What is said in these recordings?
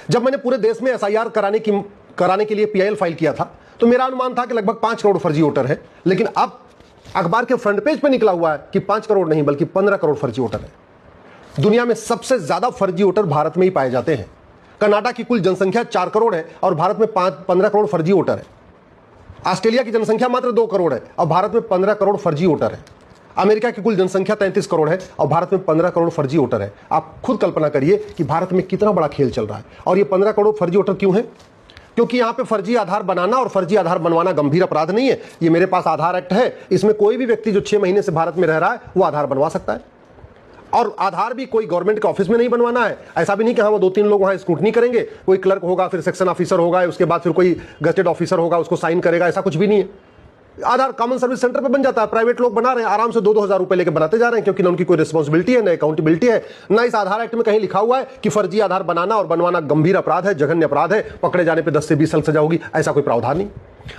जब मैंने पूरे देश में एसआईआर कराने के लिए पीआईएल फाइल किया था तो मेरा अनुमान था कि लगभग 5 करोड़ फर्जी वोटर है, लेकिन अब अखबार के फ्रंट पेज पे निकला हुआ है कि 5 करोड़ नहीं बल्कि 15 करोड़ फर्जी वोटर है। दुनिया में सबसे ज्यादा फर्जी वोटर भारत में ही पाए जाते हैं। कनाडा की कुल जनसंख्या 4 करोड़ है और भारत में 15 करोड़ फर्जी वोटर है। ऑस्ट्रेलिया की जनसंख्या मात्र 2 करोड़ है और भारत में 15 करोड़ फर्जी वोटर है। अमेरिका की कुल जनसंख्या 33 करोड़ है और भारत में 15 करोड़ फर्जी वोटर है। आप खुद कल्पना करिए कि भारत में कितना बड़ा खेल चल रहा है। और ये 15 करोड़ फर्जी वोटर क्यों है? क्योंकि यहां पे फर्जी आधार बनाना और फर्जी आधार बनवाना गंभीर अपराध नहीं है। ये मेरे पास आधार एक्ट है, इसमें कोई भी व्यक्ति जो 6 महीने से भारत में रह रहा है वो आधार बनवा सकता है। और आधार भी कोई गवर्नमेंट के ऑफिस में नहीं बनवाना है। ऐसा भी नहीं कि हाँ वो 2-3 लोग वहां स्क्रूटनी करेंगे, कोई क्लर्क होगा, फिर सेक्शन ऑफिसर होगा, उसके बाद फिर कोई गजेटेड ऑफिसर होगा उसको साइन करेगा, ऐसा कुछ भी नहीं है। आधार कॉमन सर्विस सेंटर पे बन जाता है। प्राइवेट लोग बना रहे हैं, आराम से 2-2 हजार रुपए लेके बनाते जा रहे हैं, क्योंकि ना उनकी कोई रिस्पांसिबिलिटी है, ना अकाउंटेबिलिटी है, ना इस आधार एक्ट में कहीं लिखा हुआ है कि फर्जी आधार बनाना और बनवाना गंभीर अपराध है, जघन्य अपराध है, पकड़े जाने पे 10 से 20 साल सजा होगी। ऐसा कोई प्रावधान नहीं।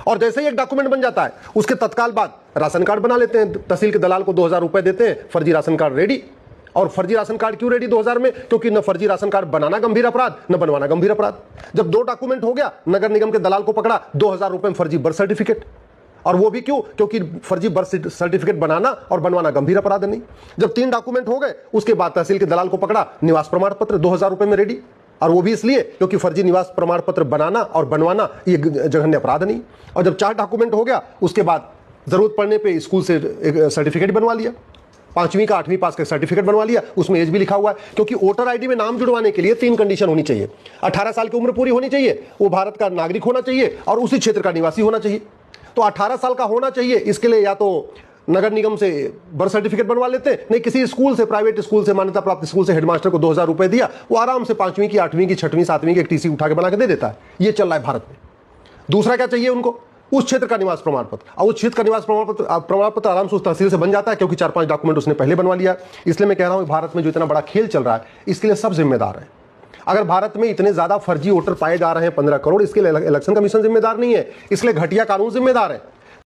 और जैसे ही एक डॉक्यूमेंट बन जाता है उसके तत्काल बाद राशन कार्ड बना लेते हैं। तहसील के दलाल को 2000 रुपए देते हैं, फर्जी राशन कार्ड रेडी। और फर्जी राशन कार्ड क्यों रेडी 2000 में? क्योंकि न फर्जी राशन कार्ड बनाना गंभीर अपराध, न बनवाना गंभीर अपराध। जब 2 डॉक्यूमेंट हो गया, नगर निगम के दलाल को पकड़ा, 2000 रुपए में फर्जी बर्थ सर्टिफिकेट। और वो भी क्यों? क्योंकि फर्जी बर्थ सर्टिफिकेट बनाना और बनवाना गंभीर अपराध नहीं। जब 3 डॉक्यूमेंट हो गए उसके बाद तहसील के दलाल को पकड़ा, निवास प्रमाण पत्र 2000 रुपए में रेडी। और वो भी इसलिए क्योंकि फर्जी निवास प्रमाण पत्र बनाना और बनवाना ये जघन्य अपराध नहीं। और जब 4 डॉक्यूमेंट हो गया उसके बाद जरूरत पड़ने पर स्कूल से एक सर्टिफिकेट बनवा लिया, 5वीं का 8वीं पास का सर्टिफिकेट बनवा लिया, उसमें एज भी लिखा हुआ है। क्योंकि वोटर आईडी में नाम जुड़वाने के लिए 3 कंडीशन होनी चाहिए। 18 साल की उम्र पूरी होनी चाहिए, वो भारत का नागरिक होना चाहिए और उसी क्षेत्र का निवासी होना चाहिए। तो 18 साल का होना चाहिए, इसके लिए या तो नगर निगम से बर्थ सर्टिफिकेट बनवा लेते हैं, नहीं किसी स्कूल से, प्राइवेट स्कूल से, मान्यता प्राप्त स्कूल से हेडमास्टर को 2000 रुपए दिया, वो आराम से 5वीं की 8वीं की 6वीं 7वीं की एक टीसी उठा के बना के दे देता है। ये चल रहा है भारत में। दूसरा क्या चाहिए उनको? उस क्षेत्र का निवास प्रमाण पत्र। और उस क्षेत्र का निवास प्रमाण पत्र आराम से उस तहसील से बन जाता है, क्योंकि 4-5 डॉक्यूमेंट उसने पहले बनवा लिया। इसलिए मैं कह रहा हूं भारत में जो इतना बड़ा खेल चल रहा है इसके लिए सब जिम्मेदार है। अगर भारत में इतने ज्यादा फर्जी वोटर पाए जा रहे हैं 15 करोड़, इसके लिए इलेक्शन कमीशन जिम्मेदार नहीं है, इसलिए घटिया कानून जिम्मेदार है।